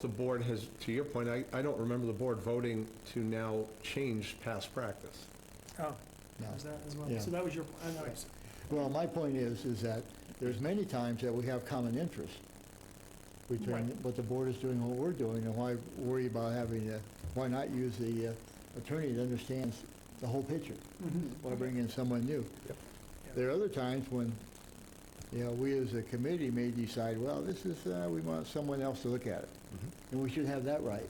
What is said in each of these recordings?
The board has, to your point, I don't remember the board voting to now change past practice. Oh, No. was that as well? Yeah. So that was your, I know. Well, my point is that there's many times that we have common interest between Right. what the board is doing and what we're doing, and why worry about why not use the attorney that understands the whole picture? Why bring in someone new? Yep. There are other times when, we as a committee may decide, well, this is, we want someone else to look at it. And we should have that right.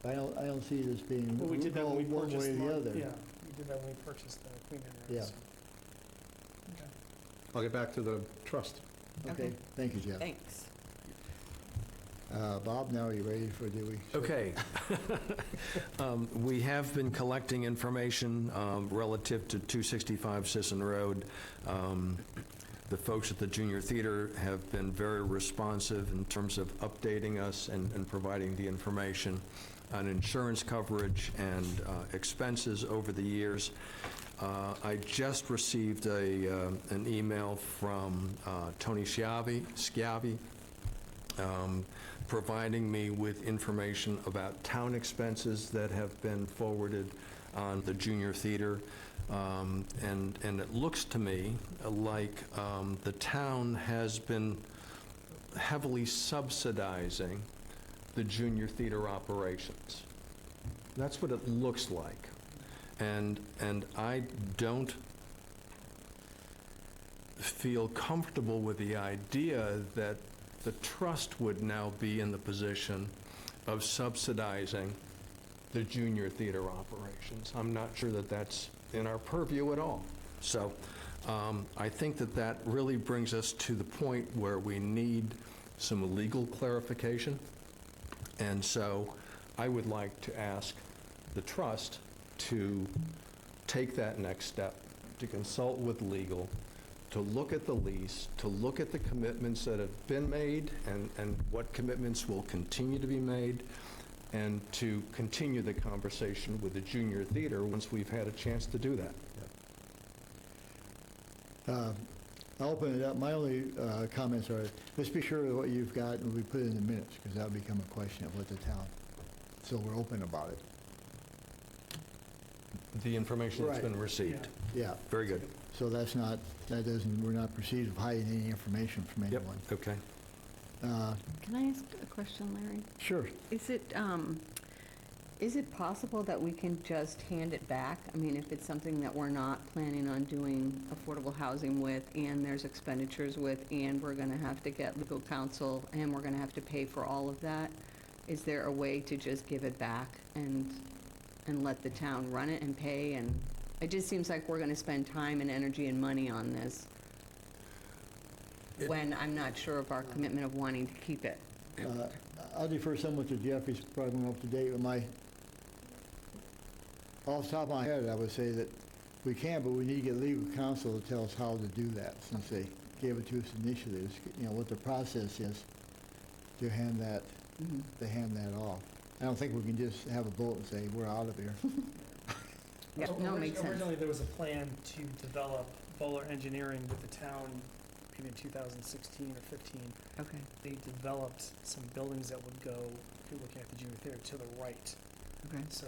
I don't see this being Well, we did that when we one way purchased, or the other. yeah, we did that when we purchased the Queen Anne. Yeah. Okay. I'll get back to the trust. Okay, thank you, Jeff. Thanks. Bob, now are you ready for, do we? Okay. We have been collecting information relative to 265 Sisson Road. The folks at the Junior Theater have been very responsive in terms of updating us and providing the information on insurance coverage and expenses over the years. I just received an email from Tony Schiavi, providing me with information about town expenses that have been forwarded on the Junior Theater. And it looks to me like the town has been heavily subsidizing the Junior Theater operations. That's what it looks like. And I don't feel comfortable with the idea that the trust would now be in the position of subsidizing the Junior Theater operations. I'm not sure that that's in our purview at all. So I think that really brings us to the point where we need some legal clarification. And so I would like to ask the trust to take that next step, to consult with legal, to look at the lease, to look at the commitments that have been made and what commitments will continue to be made, and to continue the conversation with the Junior Theater once we've had a chance to do that. I'll open it up. My only comments are, let's be sure that what you've got and we put it in the minutes, because that'll become a question of what the town, so we're open about it. The information that's been received. Yeah, Very good. so we're not perceived of hiding any information from Yep, anyone. okay. Can I ask a question, Larry? Sure. Is it possible that we can just hand it back? I mean, if it's something that we're not planning on doing affordable housing with, and there's expenditures with, and we're gonna have to get legal counsel, and we're gonna have to pay for all of that, is there a way to just give it back and let the town run it and pay? And it just seems like we're gonna spend time and energy and money on this when I'm not sure of our commitment of wanting to keep it. I'll defer somewhat to Jeff. He's probably more up to date with off the top of my head, I would say that we can, but we need to get legal counsel to tell us how to do that, since they gave it to us initially, what the process is to hand that off. I don't think we can just have a vote and say, we're out of here. Yeah, no, it makes sense. Originally, there was a plan to develop Bowler Engineering with the town maybe in 2016 or 15. Okay, They developed some buildings that would go, if you're looking at the Junior Theater, to the right. okay. So,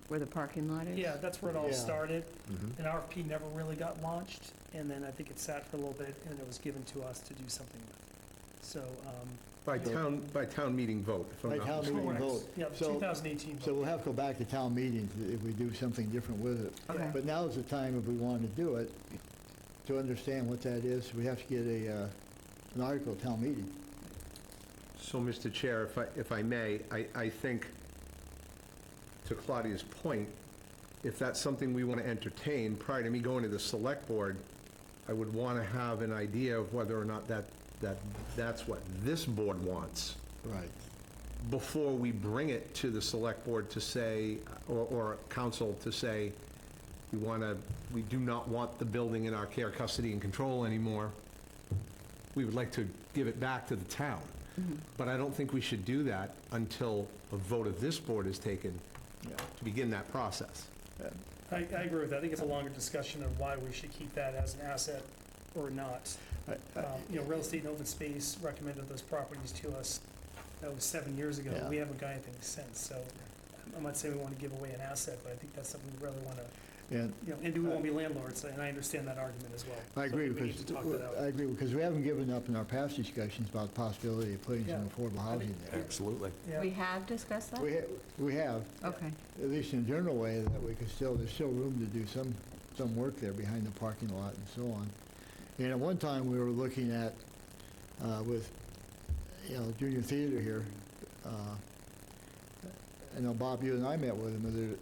Where the parking lot is? yeah, that's where it all Yeah. started. Mhm. An RFP never really got launched, and then I think it sat for a little bit, and it was given to us to do something with. So, By town meeting vote, if I'm By not town mistaken. meeting correct. vote. Yeah, So- 2018 So vote. we'll have to go back to town meetings if we do something different with it. Okay. But now's the time, if we want to do it, to understand what that is, we have to get an article at town meeting. So, Mr. Chair, if I may, I think, to Claudia's point, if that's something we want to entertain, prior to me going to the select board, I would want to have an idea of whether or not that's what this board wants, Right. before we bring it to the select board to say, or council to say, we do not want the building in our care, custody, and control anymore. We would like to give it back to the town. But I don't think we should do that until a vote of this board is taken to begin that process. I agree with that. I think it's a longer discussion of why we should keep that as an asset or not. Real estate and open space recommended those properties to us That was 7 years ago. Yeah. We haven't got anything since, so I'm not saying we want to give away an asset, but I think that's something we really want to, And and do we want to be landlords? And I understand that argument as well. I agree, So we need because, to talk that out. I agree, because we haven't given up in our past discussions about the possibility of putting some Yeah. affordable housing there. Absolutely. Yeah. We have discussed that? We have, Okay. at least in a general way, that we could still, there's still room to do some work there behind the parking lot and so on. And at one time, we were looking at, with, Junior Theater here, I know, Bob, you and I met with them,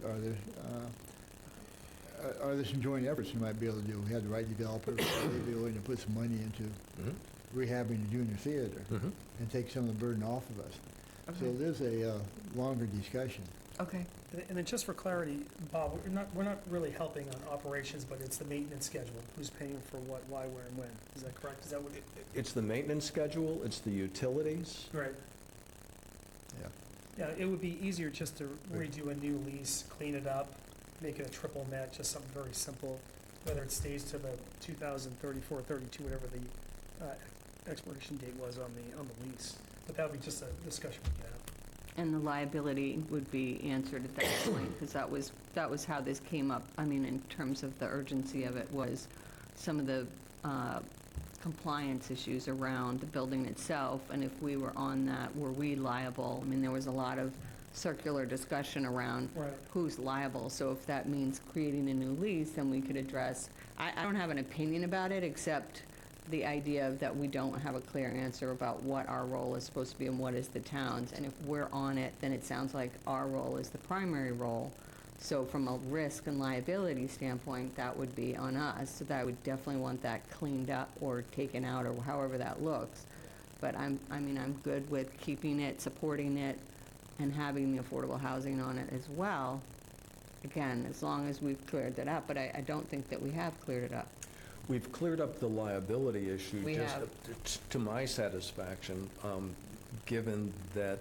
are there some joint efforts we might be able to do? We had the right developer, they'd be willing to put some money into Mhm. rehabbing the Junior Theater Mhm. and take some of the burden off of us. So Okay. there's a longer discussion. Okay. And then just for clarity, Bob, we're not really helping on operations, but it's the maintenance schedule. Who's paying for what, why, where, and when? Is that correct? Is that what? It's the maintenance schedule, it's the utilities. Right. Yeah. Yeah, it would be easier just to redo a new lease, clean it up, make it a triple net, just something very simple, whether it stays to the 2034, 32, whatever the expiration date was on the lease. But that would be just a discussion we could have. And the liability would be answered at that point, because that was how this came up. I mean, in terms of the urgency of it, was some of the compliance issues around the building itself, and if we were on that, were we liable? I mean, there was a lot of circular discussion around Right. who's liable, so if that means creating a new lease, then we could address, I don't have an opinion about it, except the idea of that we don't have a clear answer about what our role is supposed to be and what is the town's, and if we're on it, then it sounds like our role is the primary role. So from a risk and liability standpoint, that would be on us, so that I would definitely want that cleaned up or taken out, or however that looks. But I'm good with keeping it, supporting it, and having the affordable housing on it as well. Again, as long as we've cleared that up, but I don't think that we have cleared it up. We've cleared up the liability issue. We just have. to my satisfaction, given that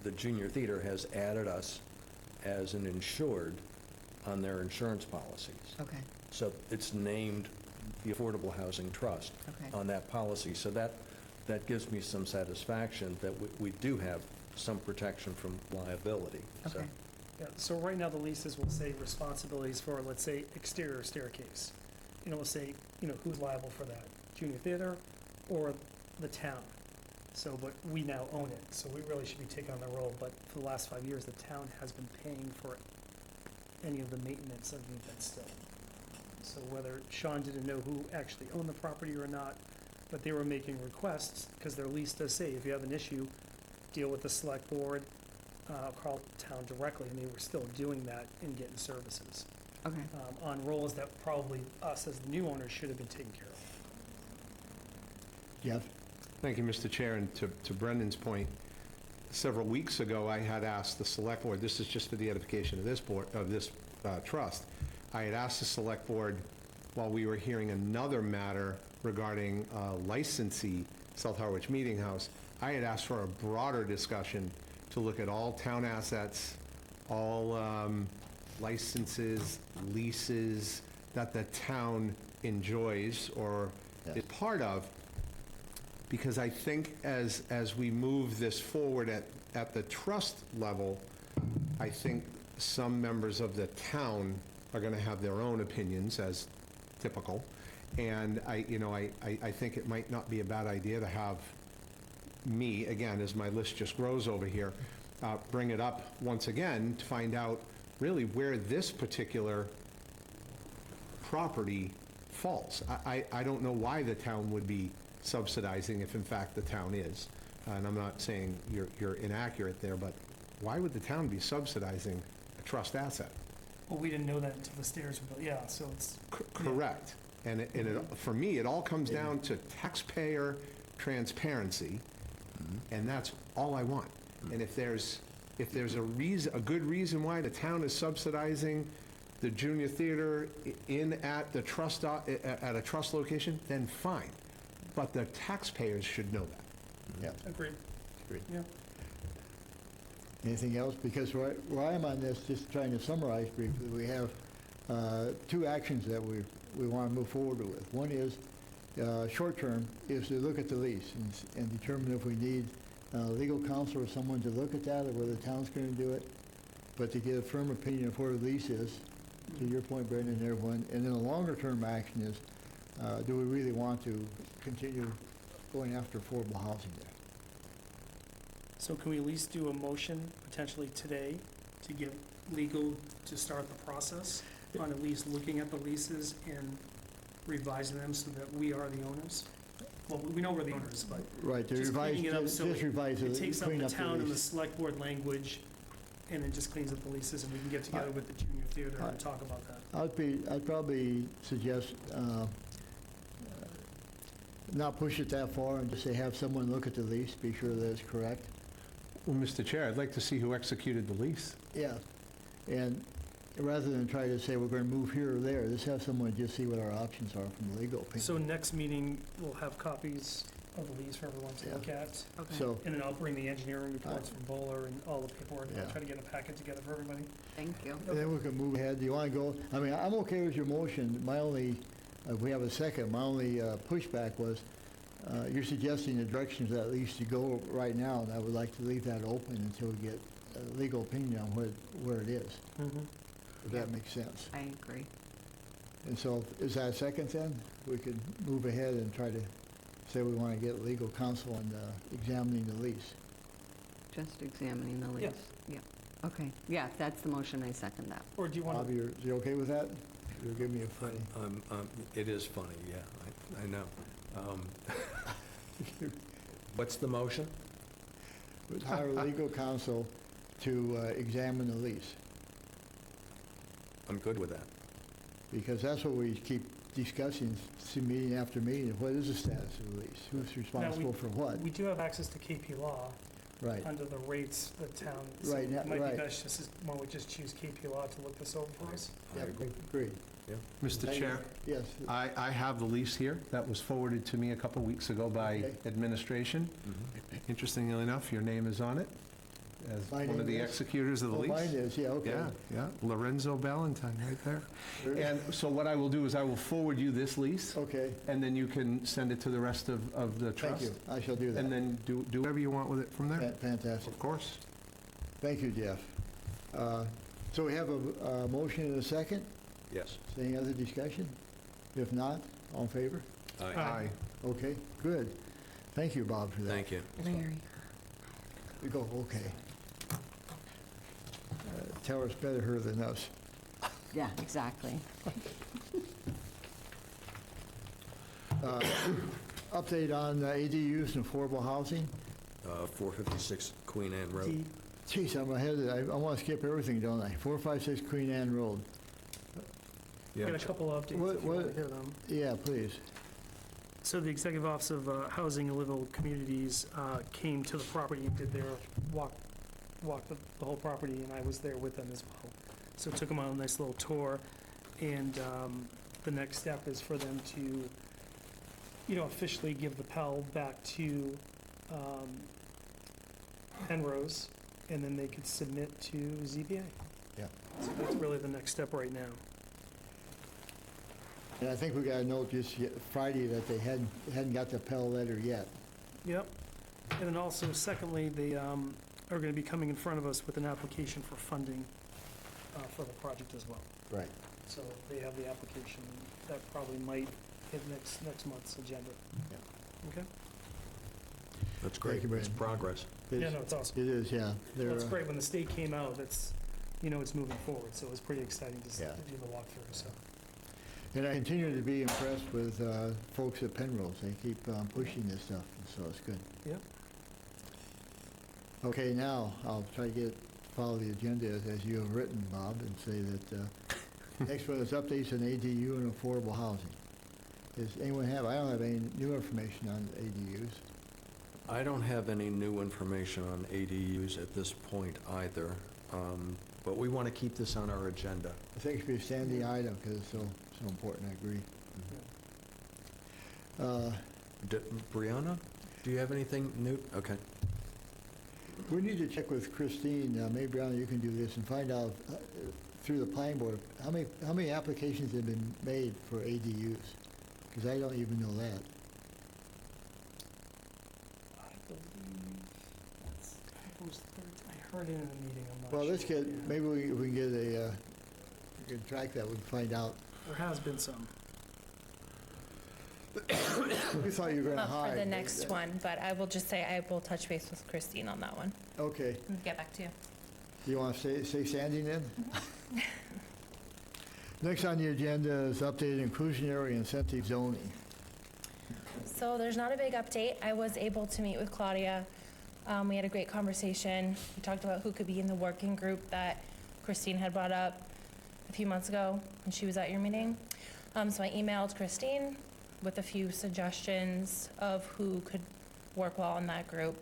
the Junior Theater has added us as an insured on their insurance policies. Okay, So it's named the Affordable Housing Trust okay. on that policy. So that gives me some satisfaction that we do have some protection from liability. So- Okay. Yeah, so right now the leases will say responsibilities for, let's say, exterior staircase. We'll say, who's liable for that? Junior Theater or the town? So, but we now own it, so we really should be taking on the role. But for the last 5 years, the town has been paying for any of the maintenance underneath that still. So whether Sean didn't know who actually owned the property or not, but they were making requests, because their lease does say, if you have an issue, deal with the select board, call town directly, and they were still doing that and getting services Okay. on roles that probably us as the new owners should have been taken care of. Jeff? Thank you, Mr. Chair, and to Brendan's point, several weeks ago, I had asked the Select Board, this is just for the edification of this board, of this trust, I had asked the Select Board, while we were hearing another matter regarding licensee, South Harwich Meeting House, I had asked for a broader discussion to look at all town assets, all licenses, leases that the town enjoys or is part of, because I think as we move this forward at the trust level, I think some members of the town are going to have their own opinions, as typical, and I think it might not be a bad idea to have me, again, as my list just grows over here, bring it up once again to find out really where this particular property falls. I don't know why the town would be subsidizing if in fact the town is. And I'm not saying you're inaccurate there, but why would the town be subsidizing a trust asset? Well, we didn't know that until the stairs were built, yeah, so it's. Correct. And for me, it all comes down to taxpayer transparency, and that's all I want. And if there's a good reason why the town is subsidizing the Junior Theater at the trust, at a trust location, then fine. But the taxpayers should know that. Yeah. Agreed. Agreed. Yeah. Anything else? Because where I am on this, just trying to summarize briefly, we have two actions that we want to move forward with. One is, short term, is to look at the lease and determine if we need legal counsel or someone to look at that, or whether the town's going to do it, but to get a firm opinion of where the lease is, to your point, Brendan, and everyone. And then a longer-term action is, do we really want to continue going after affordable housing there? So can we at least do a motion potentially today to get legal to start the process on at least looking at the leases and revising them so that we are the owners? Well, we know we're the owners, but Right, to just revise, cleaning it up just so revise it it, takes up clean the up the town and the lease. select board language, and it just cleans up the leases, and we can get together with the junior theater and talk about that. I'd probably suggest not push it that far and just say have someone look at the lease, be sure that it's correct. Well, Mr. Chair, I'd like to see who executed the lease. Yeah, and rather than try to say we're going to move here or there, just have someone just see what our options are from the legal opinion. So next meeting, we'll have copies of the lease for everyone to look at, Okay, So, and then I'll bring the engineering reports from Bowler and all the paperwork, and I'll Yeah. try to get a packet together for everybody. thank you. and then we can move ahead. Do you want to go, I mean, I'm okay with your motion. My only, if we have a second, my only pushback was, you're suggesting the directions that lease to go right now, and I would like to leave that open until we get a legal opinion on where it is, if that makes sense. I agree. And so, is that a second then? We could move ahead and try to say we want to get legal counsel on examining the lease. Just examining the lease. Yes. Yeah, okay. Yeah, if that's the motion, I second that. Or do you want Bob, to, you okay with that? You'll give me a funny. It is funny, yeah, I know. What's the motion? Would hire legal counsel to examine the lease, I'm good with that. because that's what we keep discussing, see meeting after meeting. What is the status of the lease? Who's responsible for what? we do have access to KP Law Right. under the rates the town, so Right, it might right. be best just, why don't we just choose KP Law to look this over for us? I Yep, agree. Agreed. Mr. Thank you. Chair, Yes. I have the lease here. That was forwarded to me a couple weeks ago by Okay. administration. Mhm. Interestingly enough, your name is on it as My one of name the is? executors of the Oh, lease. mine is, yeah, okay. Yeah, Lorenzo Ballantyne, right there. Very- And so what I will do is I will forward you this lease, Okay, and then you can send it to the rest of the thank trust. you. I shall do that. And then do whatever you want with it from there. Fantastic. Of course. Thank you, Jeff. So we have a motion and a second. Yes. Any other discussion? If not, all in favor? Aye. Okay, good. Thank you, Bob, for that. Thank you. Larry. We go, okay. Tell us better her than us. Yeah, exactly. Update on ADUs and affordable housing? 456 Queen Anne Road. Geez, I'm ahead of it. I want to skip everything, don't I? 456 Queen Anne Road. Yeah. Got a couple of updates What- if you want to what- hear them. Yeah, please. So the Executive Office of Housing and Livable Communities came to the property and did their walk the whole property, and I was there with them as well. So took them on a nice little tour, and the next step is for them to, officially give the Pell back to Penrose, and then they could submit to ZBA. Yeah. So that's really the next step right now. And I think we got a note just Friday that they hadn't got the Pell letter yet. Yep. And then also, secondly, they are going to be coming in front of us with an application for funding for the project as well. Right. So they have the application. That probably might hit next month's agenda. Okay? That's Thank great. you, It's Brandon. progress. Yeah, no, it's awesome. It is, yeah. They're, That's great. When the state came out, it's moving forward. So it was pretty exciting to Yeah. do the walkthrough, so. And I continue to be impressed with folks at Penrose. They keep pushing this stuff, so it's good. Yep. Okay, now I'll try to follow the agenda as you have written, Bob, and say that next one is updates on ADU and affordable housing. Does anyone have, I don't have any new information on ADUs. I don't have any new information on ADUs at this point either, but we want to keep this on our agenda. I think it should be a standing item because it's so important, I agree. Brianna, do you have anything new? Okay. We need to check with Christine, maybe Brianna, you can do this, and find out through the planning board, how many applications have been made for ADUs? Because I don't even know that. I believe was I heard it in a meeting, I'm not sure. Well, let's get, Yeah. maybe we can get a, we can track that, we can find out. There has been some. We thought you were going to Up hide. for the but next that- one, but I will just say I will touch base with Christine on that one Okay. and get back to you. You want to stay standing then? Next on the agenda is updated inclusionary incentive zoning. So there's not a big update. I was able to meet with Claudia. We had a great conversation. We talked about who could be in the working group that Christine had brought up a few months ago when she was at your meeting. So I emailed Christine with a few suggestions of who could work well in that group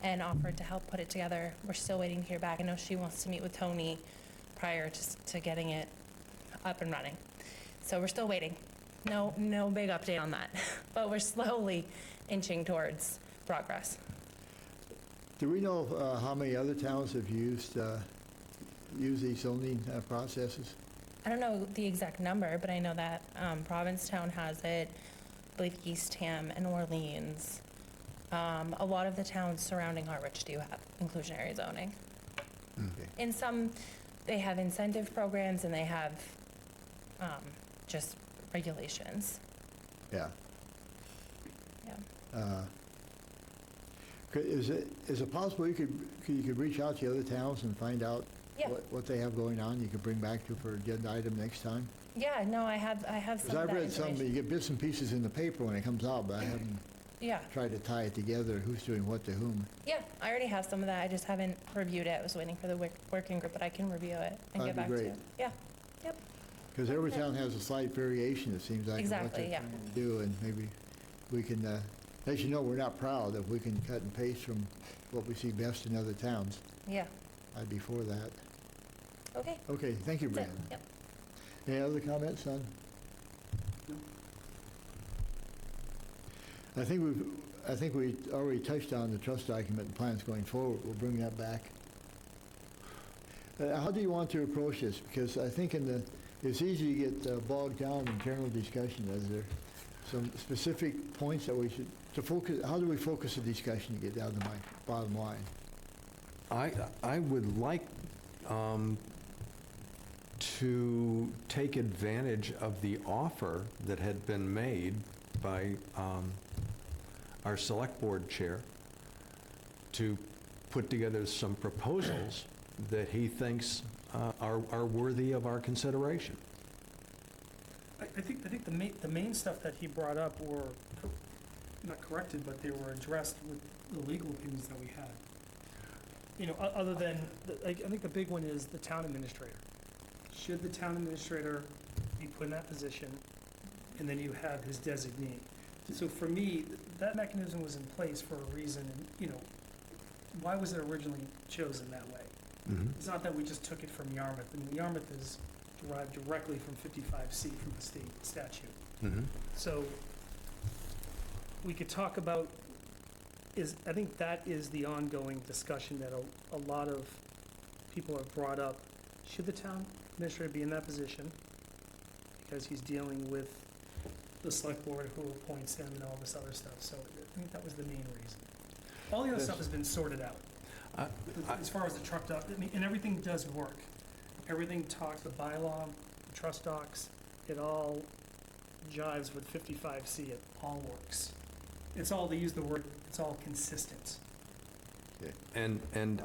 and offered to help put it together. We're still waiting to hear back. I know she wants to meet with Tony prior to getting it up and running. So we're still waiting. No big update on that, but we're slowly inching towards progress. Do we know how many other towns have used these zoning processes? I don't know the exact number, but I know that Provincetown has it, I believe Eastham and Orleans. A lot of the towns surrounding Harwich do have inclusionary zoning. Okay. In some, they have incentive programs and they have just regulations. Yeah. Yeah. Is it possible you could reach out to the other towns and find out Yeah. what they have going on? You could bring back to for agenda item next time? Yeah, no, I have Because some of I've that read some, information. you get bits and pieces in the paper when it comes out, but I haven't Yeah, tried to tie it together, who's doing what to whom. yeah, I already have some of that. I just haven't reviewed it. I was waiting for the working group, but I can review it and That'd get be back to great. you. Yeah, yep. Because every town has a slight variation, it seems like, of what Exactly, they're yeah. trying to do, and maybe we can, as you know, we're not proud if we can cut and paste from what we see best in other towns. Yeah, I'd be for that. okay. Okay, thank you, That's Brandon. it. Yep. Any other comments, son? I think we already touched on the trust document and plans going forward. We'll bring that back. How do you want to approach this? Because I think it's easy to get bogged down in general discussion. Is there some specific points that we should, to focus, how do we focus the discussion to get down to my bottom line? I would like to take advantage of the offer that had been made by our select board chair to put together some proposals that he thinks are worthy of our consideration. I think the main stuff that he brought up were not corrected, but they were addressed with the legal opinions that we had. You know, other than, I think the big one is the town administrator. Should the town administrator be put in that position, and then you have his designee? So for me, that mechanism was in place for a reason, and, you know, why was it originally chosen that way? It's not that we just took it from Yarmouth. I mean, Yarmouth is derived directly from 55C from the state statute. So we could talk about, I think that is the ongoing discussion that a lot of people have brought up. Should the town administrator be in that position? Because he's dealing with the select board who appoints him and all this other stuff. So I think that was the main reason. All the other stuff has been sorted out. As far as the truck doc, I mean, and everything does work. Everything talks, the bylaw, the trust docs, it all jives with 55C, it all works. It's all, they use the word, it's all consistent. And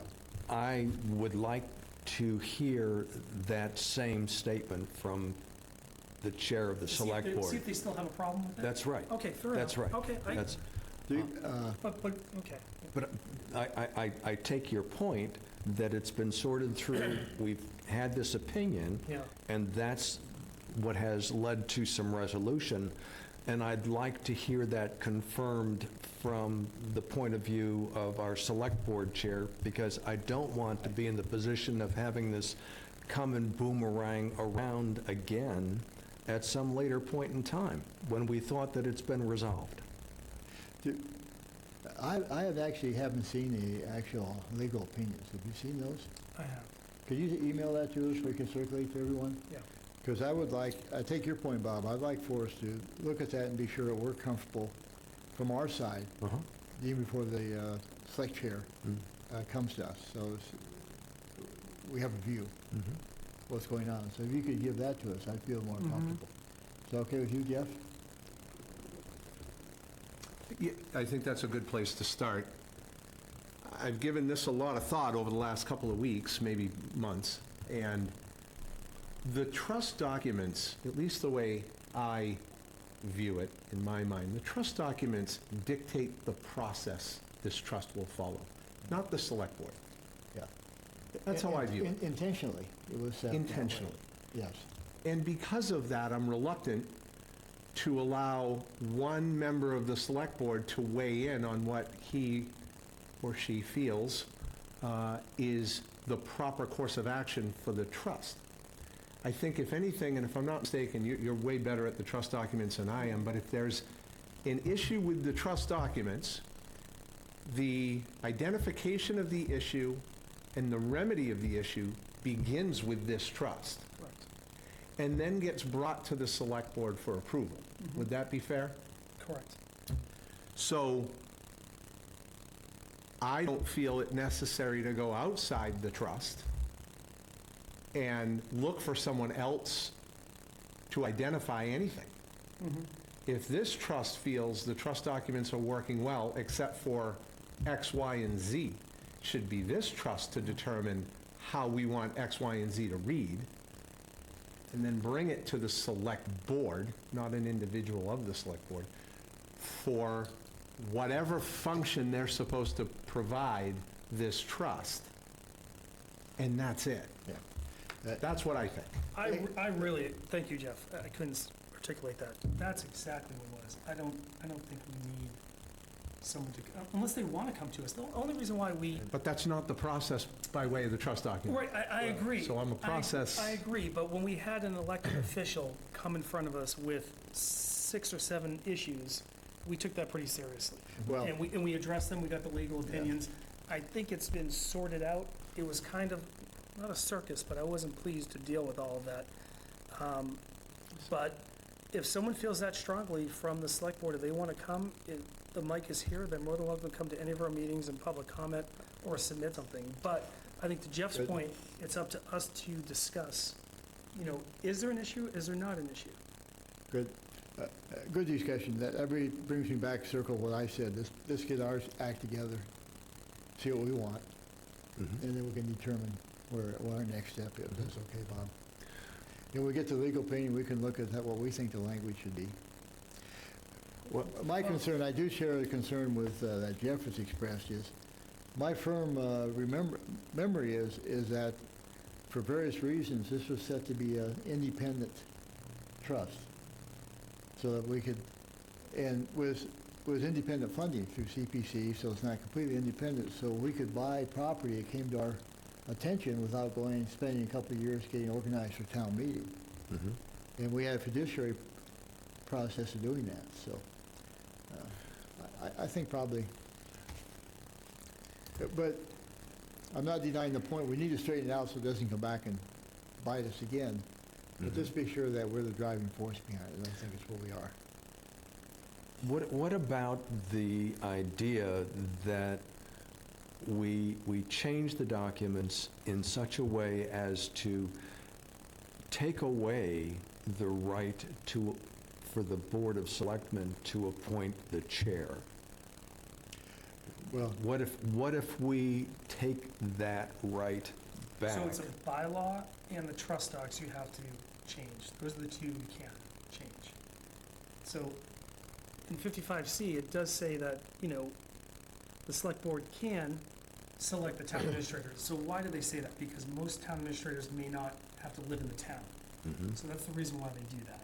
I would like to hear that same statement from the chair of the select See board. if they still have a problem with it? That's right. Okay, fair enough. That's right. Okay, That's, but, okay. but I take your point that it's been sorted through, we've had this opinion, Yeah. and that's what has led to some resolution. And I'd like to hear that confirmed from the point of view of our select board chair, because I don't want to be in the position of having this come and boomerang around again at some later point in time, when we thought that it's been resolved. I have actually haven't seen the actual legal opinions. Have you seen those? I have, Could you email that to us so we can circulate to everyone? yeah. Because I would like, I take your point, Bob, I'd like for us to look at that and be sure that we're comfortable from our side, even before the select chair, comes to us, so we have a view what's going on. So if you could give that to us, I'd feel more comfortable. Is that okay with you, Jeff? Yeah, I think that's a good place to start. I've given this a lot of thought over the last couple of weeks, maybe months, and the trust documents, at least the way I view it in my mind, the trust documents dictate the process this trust will follow, not the select board. Yeah. That's how I view it. Intentionally, it was set that way. Intentionally. Yes. And because of that, I'm reluctant to allow one member of the select board to weigh in on what he or she feels is the proper course of action for the trust. I think if anything, and if I'm not mistaken, you're way better at the trust documents than I am, but if there's an issue with the trust documents, the identification of the issue and the remedy of the issue begins with this trust, Correct. and then gets brought to the select board for approval. Would that be fair? Correct. So I don't feel it necessary to go outside the trust and look for someone else to identify anything. If this trust feels the trust documents are working well, except for X, Y, and Z, it should be this trust to determine how we want X, Y, and Z to read, and then bring it to the select board, not an individual of the select board, for whatever function they're supposed to provide this trust. And that's it. Yeah. That's what I think. I really, thank you, Jeff. I couldn't articulate that. That's exactly what it was. I don't think we need someone to, unless they want to come to us. The only reason why we, But that's not the process by way of the trust document. right, I agree. So I'm a process. I agree, but when we had an elected official come in front of us with 6 or 7 issues, we took that pretty seriously. Well, And we addressed them, we got the legal opinions. I think it's been sorted out. It was kind of, not a circus, but I wasn't pleased to deal with all of that. But if someone feels that strongly from the select board, if they want to come, the mic is here, they're more than welcome to come to any of our meetings and public comment or submit something. But I think to Jeff's Good. point, it's up to us to discuss, is there an issue, is there not an issue? good, good discussion. That brings me back circle what I said. Let's get ours act together, see what we want, and then we can determine what our next step is. That's okay, Bob. When we get to legal opinion, we can look at what we think the language should be. My concern, I do share the concern with that Jeff has expressed, is my firm memory is that for various reasons, this was set to be an independent trust, so that we could, and with independent funding through CPC, so it's not completely independent, so we could buy property that came to our attention without spending a couple of years getting organized for town meeting. And we have a fiduciary process of doing that, so I think probably, but I'm not denying the point. We need to straighten it out so it doesn't come back and bite us again. But just be sure that we're the driving force behind it. I think it's what we are. What about the idea that we change the documents in such a way as to take away the right for the Board of Selectmen to appoint the chair? Well, What if we take that right back? So it's a bylaw and the trust docs you have to change. Those are the two you can change. So in 55C, it does say that, the select board can select the town administrator. So why do they say that? Because most town administrators may not have to live in the town. So that's the reason why they do that.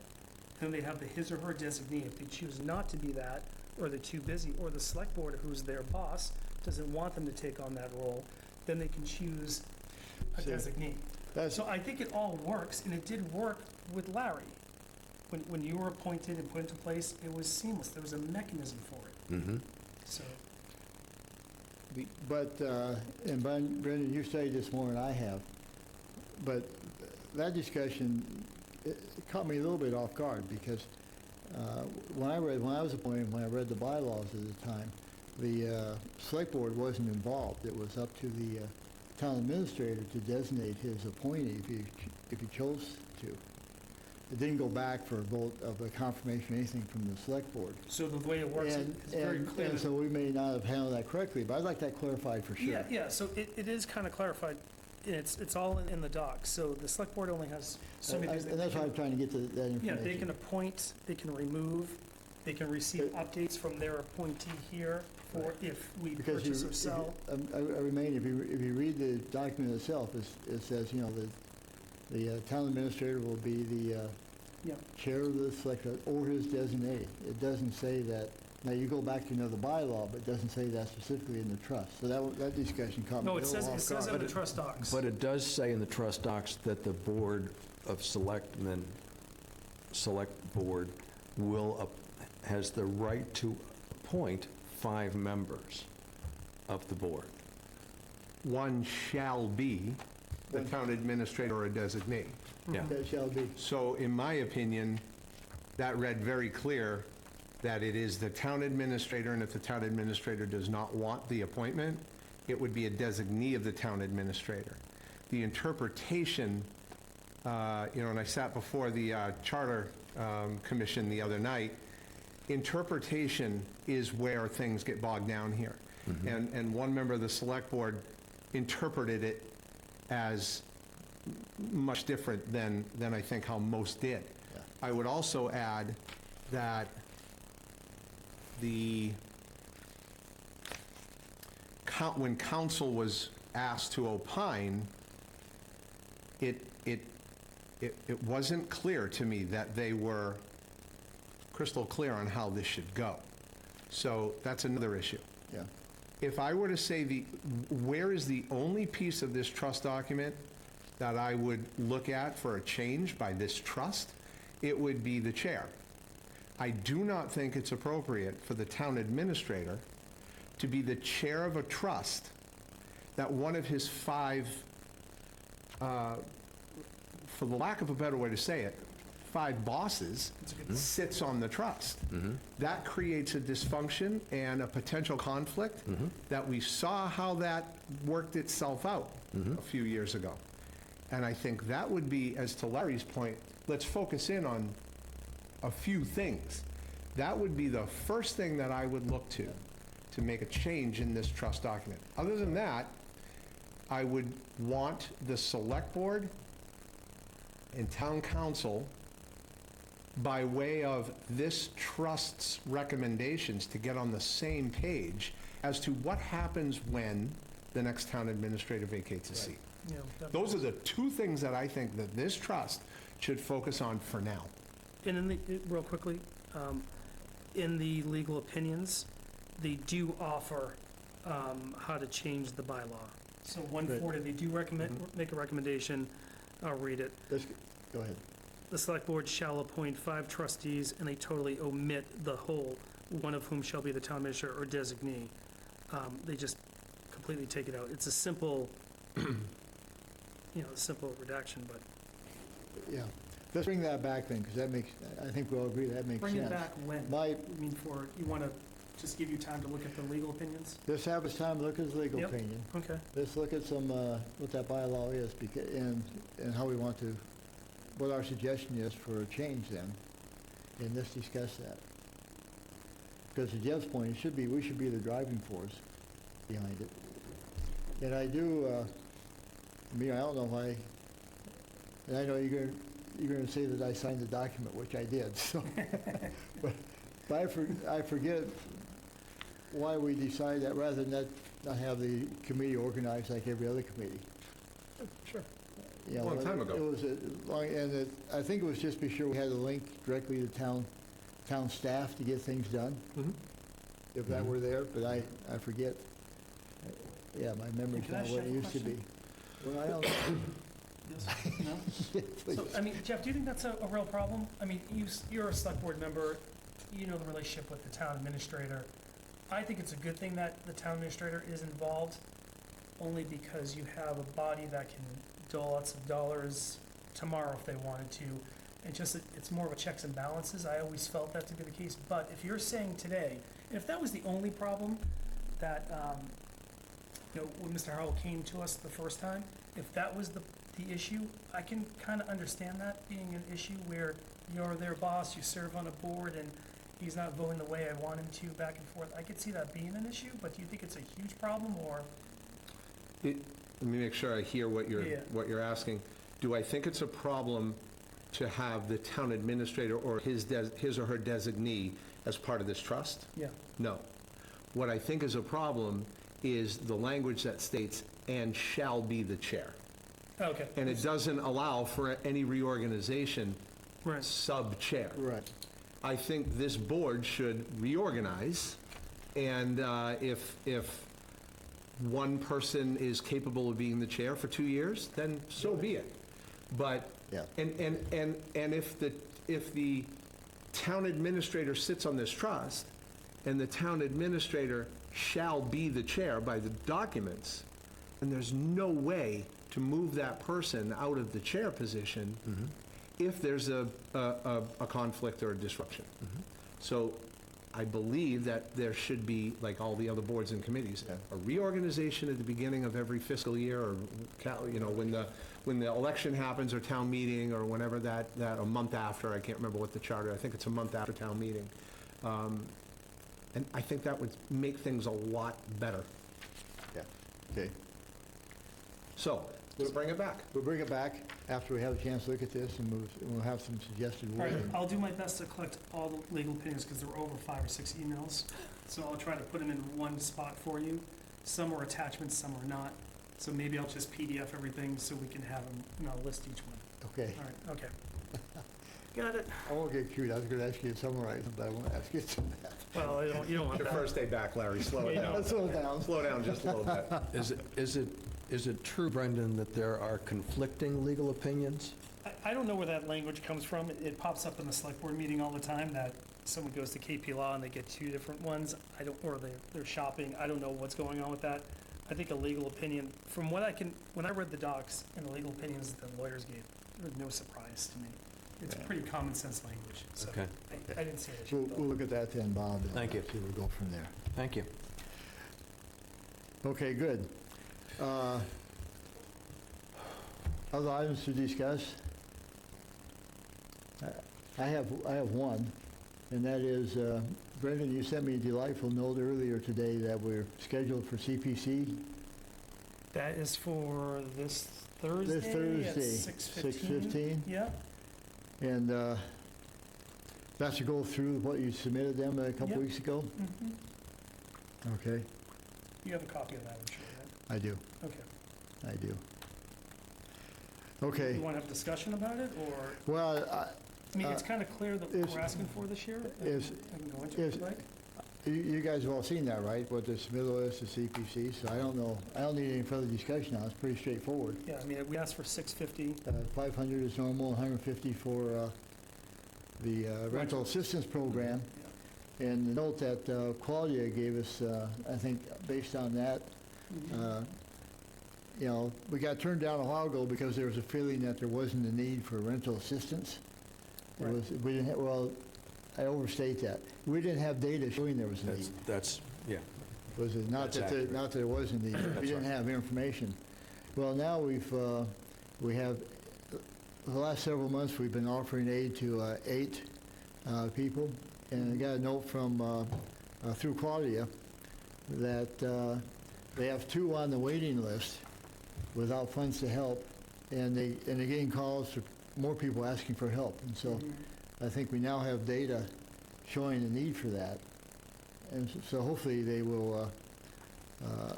Then they have the his or her designee. If they choose not to be that, or they're too busy, or the select board, who's their boss, doesn't want them to take on that role, then they can choose a So designee. So I think it all works, and it did work with Larry. When you were appointed and put into place, it was seamless. There was a mechanism for it. So, but, and Brendan, you studied this more than I have, but that discussion, it caught me a little bit off guard, because when I was appointed, when I read the bylaws at the time, the select board wasn't involved. It was up to the town administrator to designate his appointee if he chose to. It didn't go back for a vote of a confirmation or anything from the select board. So the way it works is very clear. And that- so we may not have handled that correctly, but I'd like that clarified for sure. Yeah, so it is kind of clarified. It's all in the docs. So the select board only has so many things. And that's why I'm trying to get to that information. Yeah, they can appoint, they can remove, they can receive updates from their appointee here for if we Because purchase or sell. I remain, if you read the document itself, it says, the town administrator will be the Yeah. chair of the select, or his designee. It doesn't say that, now you go back to another bylaw, but it doesn't say that specifically in the trust. So that discussion comes. No, it says in the trust docs. But it does say in the trust docs that the Board of Selectmen, Select Board, has the right to appoint 5 members of the board. One shall be the town administrator or a designee. Yeah. That shall be. So in my opinion, that read very clear that it is the town administrator, and if the town administrator does not want the appointment, it would be a designee of the town administrator. The interpretation, and I sat before the Charter Commission the other night, interpretation is where things get bogged down here. And one member of the select board interpreted it as much different than I think how most did. Yeah. I would also add that when council was asked to opine, it wasn't clear to me that they were crystal clear on how this should go. So that's another issue. Yeah. If I were to say where is the only piece of this trust document that I would look at for a change by this trust, it would be the chair. I do not think it's appropriate for the town administrator to be the chair of a trust that one of his 5, for the lack of a better way to say it, 5 bosses That's a good- sits on the trust. That creates a dysfunction and a potential conflict that we saw how that worked itself out a few years ago. And I think that would be, as to Larry's point, let's focus in on a few things. That would be the first thing that I would look to make a change in this trust document. Other than that, I would want the select board and town council, by way of this trust's recommendations, to get on the same page as to what happens when the next town administrator vacates a seat. Yeah, that- Those are the 2 things that I think that this trust should focus on for now. And real quickly, in the legal opinions, they do offer how to change the bylaw. So 140, they do make a recommendation. I'll read it. Go ahead. The select board shall appoint 5 trustees, and they totally omit the whole, one of whom shall be the town administrator or designee. They just completely take it out. It's a simple, simple redaction, but Yeah. Let's bring that back then, because I think we all agree that makes sense. bring it back when? My, I mean, you want to just give you time to look at the legal opinions? let's have us time to look at his legal Yep. opinion. Okay. Let's look at some, what that bylaw is, and how we want to, what our suggestion is for a change then, and let's discuss that. Because to Jeff's point, we should be the driving force behind it. And I do, I don't know why, and I know you're gonna say that I signed the document, which I did, so. But I forget why we decide that, rather than not have the committee organized like every other committee. Sure. You know, Long time ago. It was I think it was just be sure we had a link directly to town staff to get things done, if that were there, but I forget. Yeah, my memory's Can I not what ask it you a used to be. question? Well, I don't, Yes? No? please. So, I mean, Jeff, do you think that's a real problem? I mean, you're a select board member, you know the relationship with the town administrator. I think it's a good thing that the town administrator is involved, only because you have a body that can dole out some dollars tomorrow if they wanted to. It's more of a checks and balances. I always felt that to be the case. But if you're saying today, and if that was the only problem, that, when Mr. Harwell came to us the first time, if that was the issue, I can kind of understand that being an issue where you're their boss, you serve on a board, and he's not voting the way I want him to, back and forth. I could see that being an issue, but do you think it's a huge problem, or? Let me make sure I hear what Yeah. you're asking. Do I think it's a problem to have the town administrator or his or her designee as part of this trust? Yeah. No. What I think is a problem is the language that states, "and shall be the chair." Okay. And it doesn't allow for any reorganization Right. sub-chair. Right. I think this board should reorganize, and if one person is capable of being the chair for 2 years, then so be it. But, Yeah. and if the town administrator sits on this trust, and the town administrator shall be the chair by the documents, and there's no way to move that person out of the chair position if there's a conflict or a disruption. So I believe that there should be, like all the other boards and committees, a reorganization at the beginning of every fiscal year, or, when the election happens, or town meeting, or whenever that, a month after, I can't remember what the charter, I think it's a month after town meeting. And I think that would make things a lot better. Yeah, okay. So, we'll bring it back. We'll bring it back after we have a chance to look at this, and we'll have some suggested All right, wording. I'll do my best to collect all the legal opinions, because there were over 5 or 6 emails. So I'll try to put them in one spot for you. Some are attachments, some are not. So maybe I'll just PDF everything so we can have them, and I'll list each one. Okay. All right, okay. Got it. I won't get cute. I was going to ask you to summarize them, but I won't ask you to do that. Well, you don't want Your that. first day back, Larry, slow it Yeah. down. Let's slow down. Slow down just a little bit. Is it true, Brendan, that there are conflicting legal opinions? I don't know where that language comes from. It pops up in the select board meeting all the time that someone goes to KP Law and they get 2 different ones. Or they're shopping. I don't know what's going on with that. I think a legal opinion, from what when I read the docs and the legal opinions that the lawyers gave, there was no surprise to me. It's pretty common sense language, so Okay. I didn't see an issue. We'll look at that then, Bob. and Thank you. See where we go from there. Thank you. Okay, good. Other items to discuss? I have one, and that is, Brendan, you sent me a delightful note earlier today that we're scheduled for CPC That is for this Thursday this Thursday, at 6:15. 6:15. Yeah, And that's to go through what you submitted them a couple Yep. weeks ago? mhm. Okay, You have a copy of that, I'm sure, I do, right? Okay. I do. Okay, You want to have a discussion about it, or, well, I mean, it's kind of clear that is- we're asking for this year. is- I can go into it if is- you'd like. you guys have all seen that, right? What the submittal is to CPC, so I don't know, I don't need any further discussion now, it's pretty straightforward. Yeah, I mean, we asked for 650. 500 is normal, 150 for the rental assistance program. Yeah. And the note that Claudia gave us, I think, based on that, Mhm. we got turned down a while ago because there was a feeling that there wasn't a need for rental assistance. It Right. was, we didn't, well, I overstate that. We didn't have data showing there was a need. Yeah. Was it not That's that there, accurate. not that there was a need, we didn't right. have information. Well, now we have, the last several months, we've been offering aid to 8 people. And I got a note from, through Claudia, that they have 2 on the waiting list without funds to help, and they're getting calls for more people asking for help. And so Mhm. I think we now have data showing a need for that. And so hopefully they will,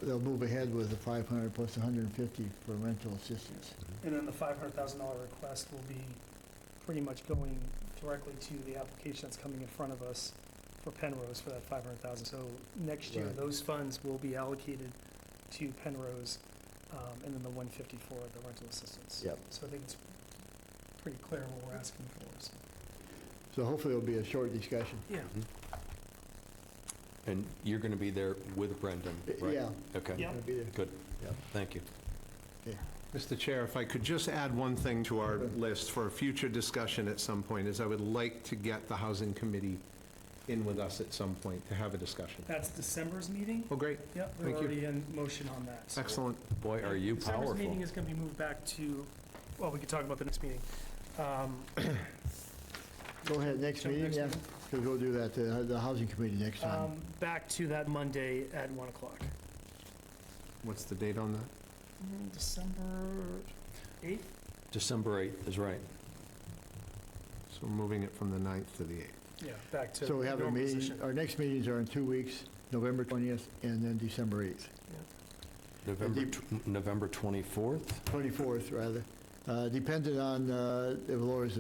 they'll move ahead with the 500 plus 150 for rental assistance. And then the $500,000 request will be pretty much going directly to the application that's coming in front of us for Penrose for that 500,000. So next year, Right. those funds will be allocated to Penrose, and then the 150 for the rental assistance. Yep. So I think it's pretty clear what we're asking for, so. So hopefully it'll be a short discussion. Yeah. And you're going to be there with Brendan, right? Yeah. Okay. Yeah. It'll be there. Good. Yeah. Thank you. Mr. Chair, if I could just add one thing to our list for a future discussion at some point, is I would like to get the Housing Committee in with us at some point to have a discussion. That's December's meeting? Oh, great. Yep, they're Thank you. already in motion on that. so- Excellent. Boy, are you December's powerful. meeting is going to be moved back to, well, we could talk about the next meeting. Go ahead, next So meeting, next yeah, meeting? because we'll do that, the housing committee next time. Back to that Monday at 1 o'clock. What's the date on that? December 8th? December 8th is right. So we're moving it from the 9th to the 8th. Yeah, back to So we have a normal meeting, position. our next meetings are in 2 weeks, November 20th and then December 8th. November 24th, 24th, rather. Depending on if Laura's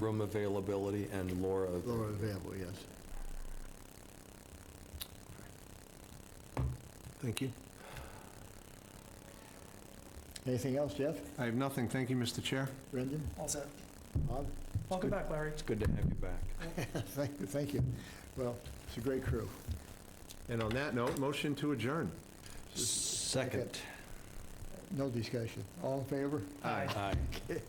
room availability and Laura. available, yes. Thank you. Anything else, Jeff, I have nothing. Thank you, Mr. Chair. Brendan, All set. Bob? Welcome back, Larry. It's good to have you back. Thank you. Well, it's a great crew. And on that note, motion to adjourn. Second. No discussion. All in favor? Aye. Aye. Okay.